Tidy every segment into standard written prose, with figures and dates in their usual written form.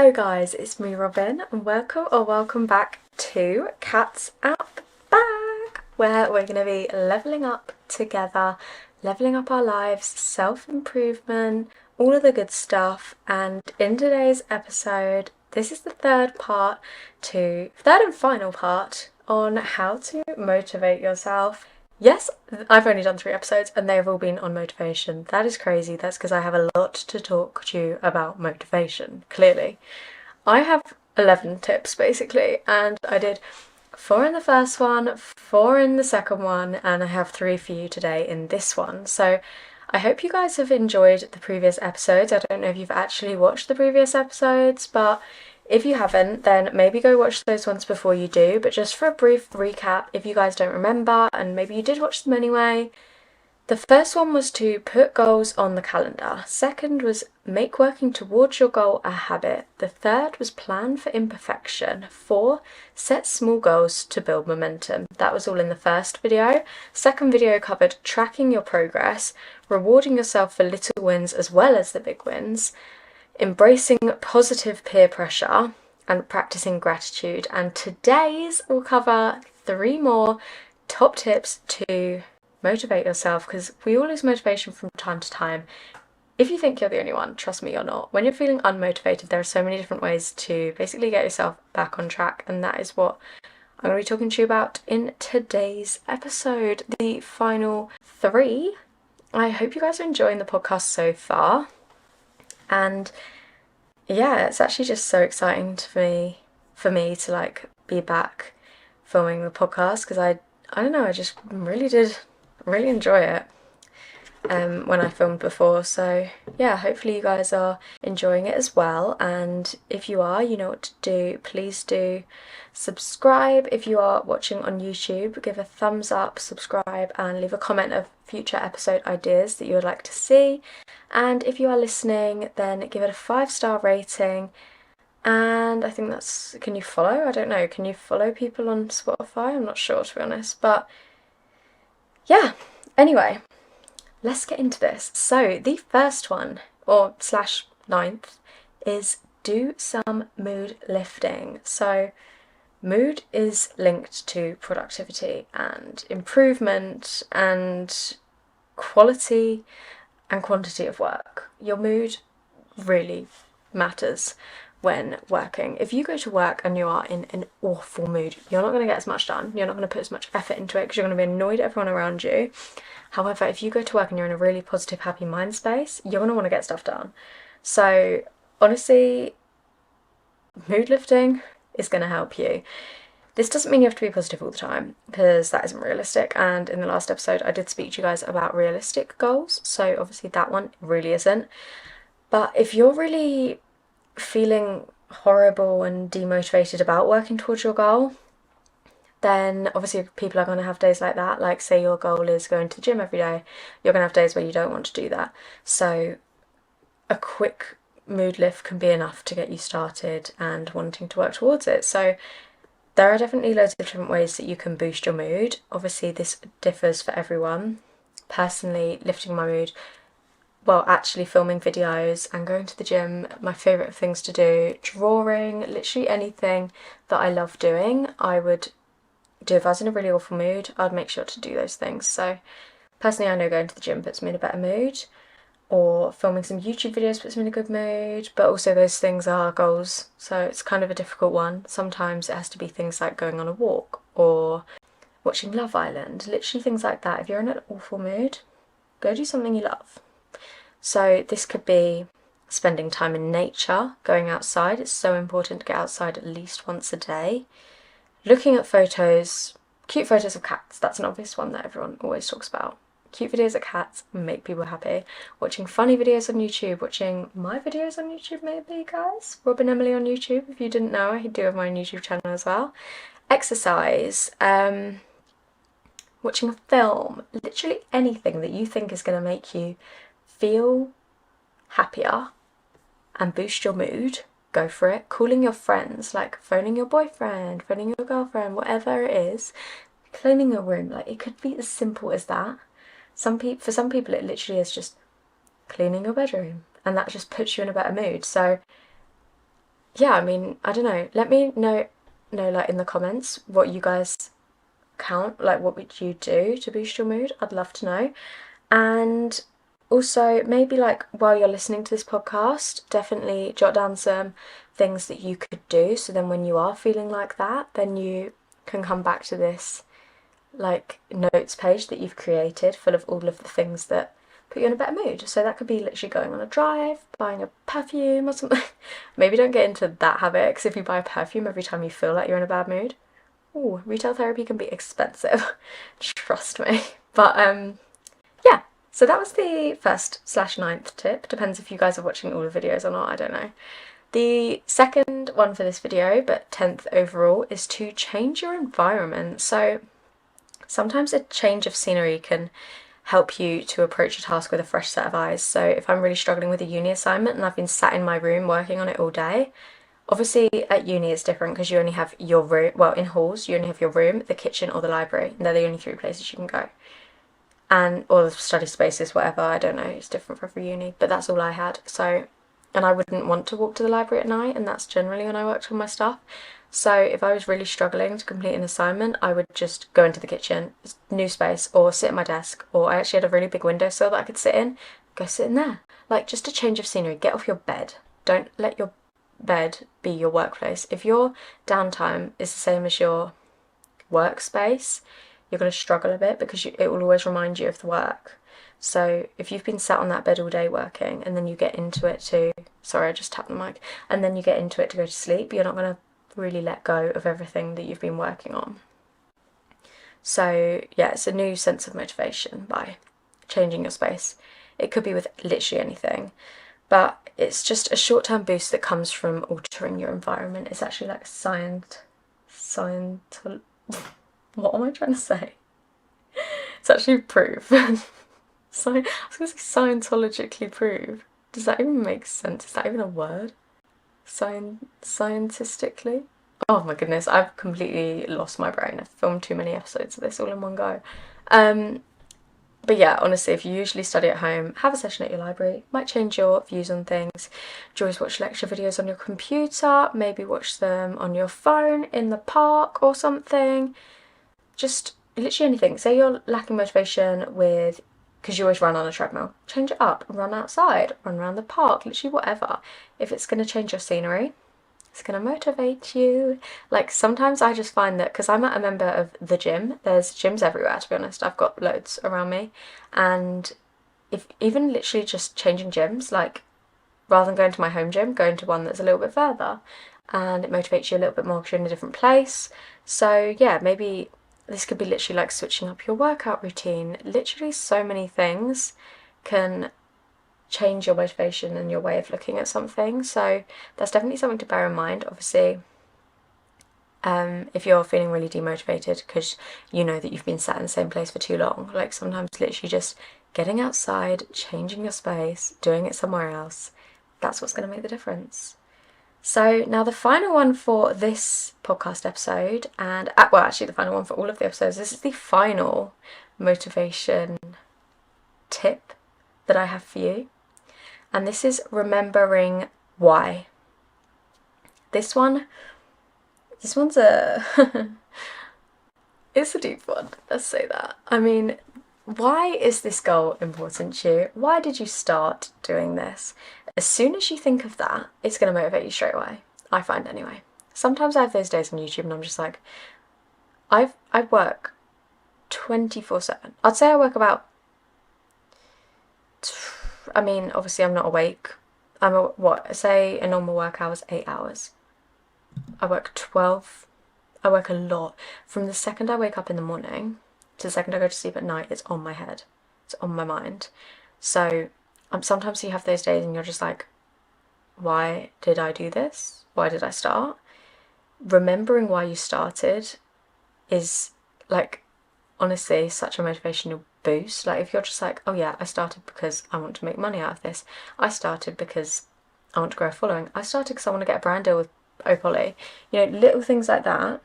Hello guys, it's me Robyn and welcome back to Cats Out the Bag, where we're going to be levelling up together, levelling up our lives, self-improvement, all of the good stuff. And in today's episode, this is the third and final part on how to motivate yourself. Yes, I've only done 3 episodes and they've all been on motivation. That is crazy. That's because I have a lot to talk to you about motivation, clearly. I have 11 tips basically, and I did 4 in the first one, 4 in the second one, and I have 3 for you today in this one. So I hope you guys have enjoyed the previous episodes. I don't know if you've actually watched the previous episodes, but if you haven't, then maybe go watch those ones before you do. But just for a brief recap, if you guys don't remember, and maybe you did watch them anyway, the first one was to put goals on the calendar. Second was make working towards your goal a habit. The third was plan for imperfection. 4, set small goals to build momentum. That was all in the first video. Second video covered tracking your progress, rewarding yourself for little wins as well as the big wins, embracing positive peer pressure, and practicing gratitude. And today's will cover 3 more top tips to motivate yourself, because we all lose motivation from time to time. If you think you're the only one, trust me, you're not. When you're feeling unmotivated, there are so many different ways to basically get yourself back on track, and that is what I'm going to be talking to you about in today's episode, the final 3. I hope you guys are enjoying the podcast so far. And yeah, it's actually just so exciting for me to like be back filming the podcast, because I don't know, I just really enjoy it when I filmed before. So yeah, hopefully you guys are enjoying it as well, and if you are, you know what to do. Please do subscribe. If you are watching on YouTube, give a thumbs up, subscribe, and leave a comment of future episode ideas that you would like to see. And if you are listening, then give it a 5-star rating. And I think that's, can you follow? I don't know, can you follow people on Spotify? I'm not sure, to be honest, but yeah, anyway, let's get into this. So the first one, or /9th, is do some mood lifting. So mood is linked to productivity and improvement and quality and quantity of work. Your mood really matters when working. If you go to work and you are in an awful mood, you're not going to get as much done. You're not going to put as much effort into it because you're going to be annoyed at everyone around you. However, if you go to work and you're in a really positive, happy mind space, you're going to want to get stuff done. So honestly, mood lifting is going to help you. This doesn't mean you have to be positive all the time, because that isn't realistic, and in the last episode I did speak to you guys about realistic goals, so obviously that one really isn't. But if you're really feeling horrible and demotivated about working towards your goal, then obviously people are going to have days like that. Like, say your goal is going to the gym every day, you're going to have days where you don't want to do that. So a quick mood lift can be enough to get you started and wanting to work towards it. So there are definitely loads of different ways that you can boost your mood. Obviously this differs for everyone. Personally, lifting my mood, well, actually filming videos and going to the gym, my favourite things to do. Drawing, literally anything that I love doing, I would do. If I was in a really awful mood, I'd make sure to do those things. So personally, I know going to the gym puts me in a better mood, or filming some YouTube videos puts me in a good mood, but also those things are goals, so it's kind of a difficult one. Sometimes it has to be things like going on a walk or watching Love Island, literally things like that. If you're in an awful mood, go do something you love. So this could be spending time in nature, going outside. It's so important to get outside at least once a day. Looking at photos, cute photos of cats, that's an obvious one that everyone always talks about. Cute videos of cats make people happy. Watching funny videos on YouTube, watching my videos on YouTube maybe, guys. Robyn Emily on YouTube, if you didn't know, I do have my own YouTube channel as well. Exercise, watching a film, literally anything that you think is going to make you feel happier and boost your mood, go for it. Calling your friends, like phoning your boyfriend, phoning your girlfriend, whatever it is. Cleaning your room, like it could be as simple as that. For some people it literally is just cleaning your bedroom, and that just puts you in a better mood. So yeah, I mean, I don't know. Let me know like in the comments what you guys count, like what would you do to boost your mood? I'd love to know. And also, maybe like while you're listening to this podcast, definitely jot down some things that you could do. So then when you are feeling like that, then you can come back to this like notes page that you've created full of all of the things that put you in a better mood. So that could be literally going on a drive, buying a perfume or something. Maybe don't get into that habit, because if you buy a perfume every time you feel like you're in a bad mood, ooh, retail therapy can be expensive. Trust me. But yeah, so that was the 1st/9th tip. Depends if you guys are watching all the videos or not, I don't know. The second one for this video, but 10th overall, is to change your environment. So sometimes a change of scenery can help you to approach a task with a fresh set of eyes. So if I'm really struggling with a uni assignment and I've been sat in my room working on it all day, obviously at uni it's different because you only have your room, well in halls you only have your room, the kitchen or the library, and they're the only 3 places you can go. And or the study spaces, whatever, I don't know, it's different for every uni, but that's all I had. So, and I wouldn't want to walk to the library at night, and that's generally when I worked on my stuff. So if I was really struggling to complete an assignment, I would just go into the kitchen, new space, or sit at my desk, or I actually had a really big windowsill that I could sit in, go sit in there. Like, just a change of scenery, get off your bed. Don't let your bed be your workplace. If your downtime is the same as your workspace, you're going to struggle a bit because it will always remind you of the work. So if you've been sat on that bed all day working and then you get into it to, sorry I just tapped the mic, and then you get into it to go to sleep, you're not going to really let go of everything that you've been working on. So yeah, it's a new sense of motivation by changing your space. It could be with literally anything, but it's just a short-term boost that comes from altering your environment. It's actually like what am I trying to say? It's actually proof. So, I was going to say scientologically proved. Does that even make sense? Is that even a word? Scientistically? Oh my goodness, I've completely lost my brain. I've filmed too many episodes of this all in one go. But yeah, honestly, if you usually study at home, have a session at your library. Might change your views on things. Do you always watch lecture videos on your computer? Maybe watch them on your phone in the park or something. Just literally anything. Say you're lacking motivation with, because you always run on a treadmill, change it up, run outside, run around the park, literally whatever. If it's going to change your scenery, it's going to motivate you. Like sometimes I just find that, because I'm a member of the gym, there's gyms everywhere to be honest, I've got loads around me, and if even literally just changing gyms, like rather than going to my home gym, going to one that's a little bit further, and it motivates you a little bit more because you're in a different place. So yeah, maybe this could be literally like switching up your workout routine. Literally so many things can change your motivation and your way of looking at something. So that's definitely something to bear in mind. Obviously, if you're feeling really demotivated because you know that you've been sat in the same place for too long, like sometimes literally just getting outside, changing your space, doing it somewhere else, that's what's going to make the difference. So now the final one for this podcast episode, and well actually the final one for all of the episodes, this is the final motivation tip that I have for you, and this is remembering why. This one's a it's a deep one, let's say that. I mean, why is this goal important to you? Why did you start doing this? As soon as you think of that, it's going to motivate you straight away. I find anyway. Sometimes I have those days on YouTube and I'm just like, I work 24/7. I'd say I work about, I mean, obviously I'm not awake. Say a normal work hour is 8 hours. I work 12. I work a lot. From the second I wake up in the morning to the second I go to sleep at night, it's on my head. It's on my mind. So sometimes you have those days and you're just like, why did I do this? Why did I start? Remembering why you started is like, honestly, such a motivational boost. Like if you're just like, oh yeah, I started because I want to make money out of this. I started because I want to grow a following. I started because I want to get a brand deal with Opoly. You know, little things like that.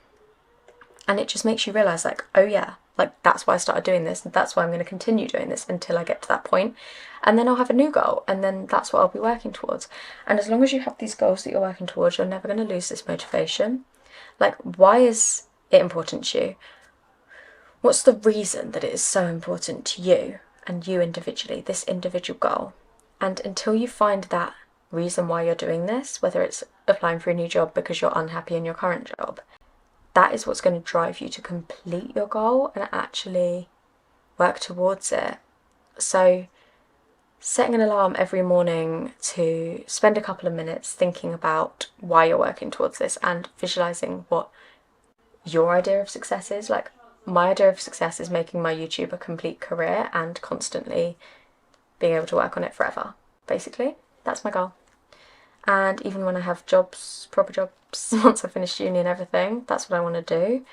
And it just makes you realise like, oh yeah, Like, that's why I started doing this, and that's why I'm going to continue doing this until I get to that point. And then I'll have a new goal, and then that's what I'll be working towards. And as long as you have these goals that you're working towards, you're never going to lose this motivation. Like, why is it important to you? What's the reason that it is so important to you and you individually, this individual goal? And until you find that reason why you're doing this, whether it's applying for a new job because you're unhappy in your current job, that is what's going to drive you to complete your goal and actually work towards it. So setting an alarm every morning to spend a couple of minutes thinking about why you're working towards this and visualizing what your idea of success is. Like, my idea of success is making my YouTube a complete career and constantly being able to work on it forever. Basically, that's my goal. And even when I have jobs, proper jobs, once I finish uni and everything, that's what I want to do.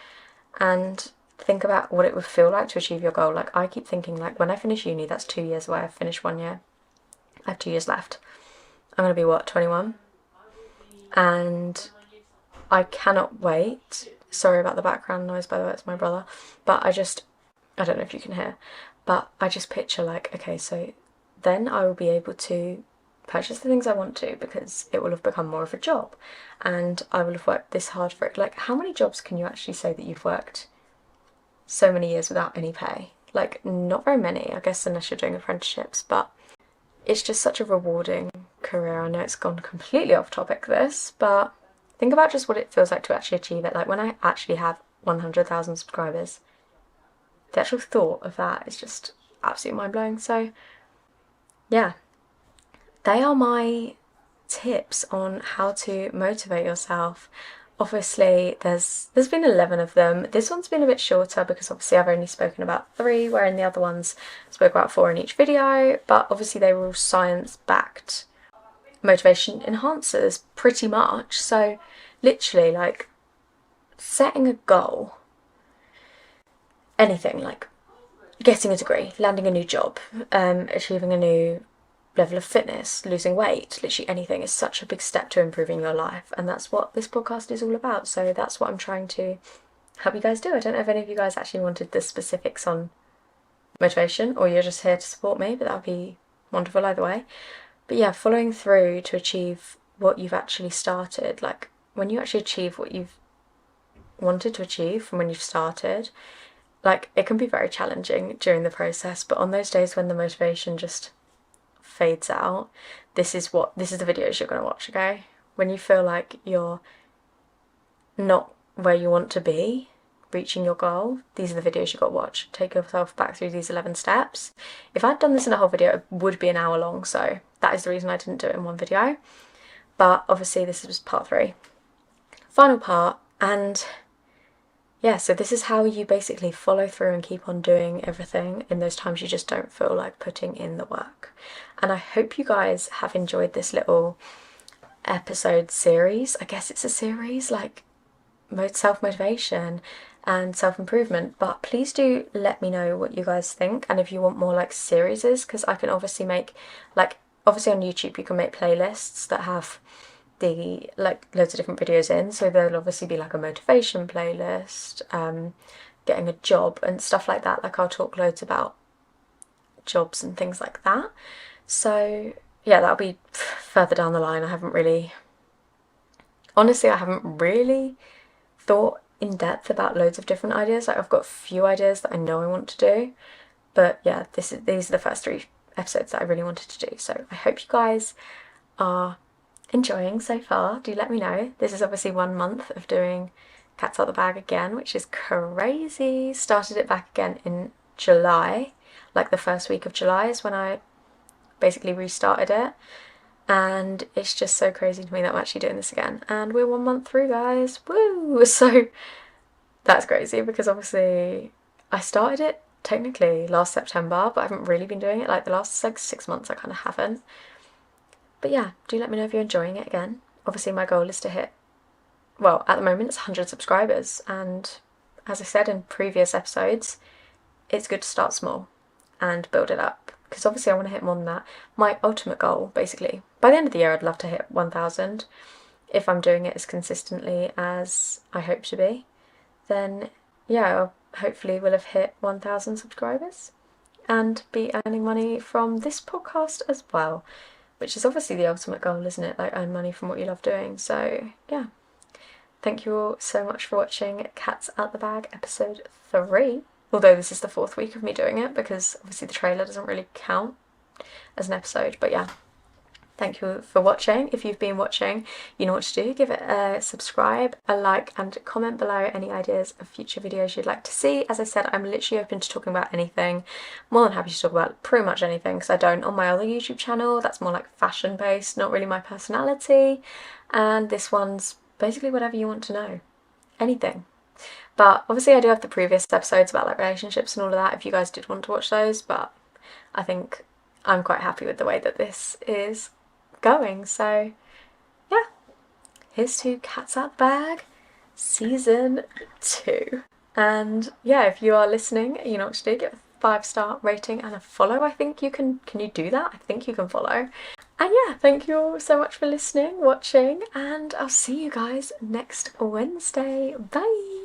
And think about what it would feel like to achieve your goal. Like, I keep thinking, like, when I finish uni, that's 2 years away. I've finished 1 year. I have 2 years left. I'm going to be, what, 21? And I cannot wait. Sorry about the background noise, by the way, it's my brother. But I don't know if you can hear, but I just picture, like, okay, so then I will be able to purchase the things I want to because it will have become more of a job and I will have worked this hard for it. Like, how many jobs can you actually say that you've worked so many years without any pay? Like, not very many, I guess, unless you're doing apprenticeships, but it's just such a rewarding career. I know it's gone completely off topic, this, but think about just what it feels like to actually achieve it. Like, when I actually have 100,000 subscribers, the actual thought of that is just absolutely mind-blowing. So yeah, they are my tips on how to motivate yourself. Obviously, there's been 11 of them. This one's been a bit shorter because obviously I've only spoken about 3, wherein the other ones I spoke about 4 in each video, but obviously they were all science-backed motivation enhancers, pretty much. So literally, like, setting a goal, anything, like getting a degree, landing a new job, achieving a new level of fitness, losing weight, literally anything is such a big step to improving your life, and that's what this podcast is all about. So that's what I'm trying to help you guys do. I don't know if any of you guys actually wanted the specifics on motivation or you're just here to support me, but that would be wonderful either way. But yeah, following through to achieve what you've actually started, like when you actually achieve what you've wanted to achieve from when you've started, like, it can be very challenging during the process, but on those days when the motivation just fades out, this is the videos you're going to watch, okay? When you feel like you're not where you want to be, reaching your goal, these are the videos you've got to watch. Take yourself back through these 11 steps. If I'd done this in a whole video, it would be an hour long, so that is the reason I didn't do it in one video. But obviously this was part 3. Final part, and yeah, so this is how you basically follow through and keep on doing everything in those times you just don't feel like putting in the work. And I hope you guys have enjoyed this little episode series. I guess it's a series, like self-motivation and self-improvement, but please do let me know what you guys think and if you want more like series, because I can obviously make, like, obviously on YouTube you can make playlists that have the, like, loads of different videos in, so there'll obviously be like a motivation playlist, getting a job and stuff like that. Like, I'll talk loads about jobs and things like that. So yeah, that'll be further down the line. I haven't really thought in depth about loads of different ideas. Like, I've got a few ideas that I know I want to do, but yeah, these are the first 3 episodes that I really wanted to do. So I hope you guys are enjoying so far. Do let me know. This is obviously 1 month of doing Cats Out the Bag again, which is crazy. Started it back again in July, like the first week of July is when I basically restarted it, and it's just so crazy to me that I'm actually doing this again, and we're 1 month through, guys. Woo! So that's crazy because obviously I started it technically last September, but I haven't really been doing it. Like, the last like 6 months I kind of haven't. But yeah, do let me know if you're enjoying it again. Obviously my goal is to hit, well, at the moment it's 100 subscribers, and as I said in previous episodes, it's good to start small and build it up, because obviously I want to hit more than that. My ultimate goal, basically, by the end of the year I'd love to hit 1,000. If I'm doing it as consistently as I hope to be, then yeah, hopefully will have hit 1,000 subscribers and be earning money from this podcast as well, which is obviously the ultimate goal, isn't it? Like, earn money from what you love doing. So yeah, thank you all so much for watching Cats Out the Bag episode 3, although this is the 4th week of me doing it, because obviously the trailer doesn't really count as an episode. But yeah, thank you for watching. If you've been watching, you know what to do. Give it a subscribe, a like, and comment below any ideas of future videos you'd like to see. As I said, I'm literally open to talking about anything. More than happy to talk about pretty much anything, because I don't on my other YouTube channel. That's more like fashion based, not really my personality. And this one's basically whatever you want to know. Anything. But obviously I do have the previous episodes about like relationships and all of that if you guys did want to watch those, but I think I'm quite happy with the way that this is going. So yeah, here's to Cats Out the Bag season 2. And yeah, if you are listening, you know what to do. Give a 5-star rating and a follow. I think you can you do that? I think you can follow. And yeah, thank you all so much for listening, watching, and I'll see you guys next Wednesday. Bye.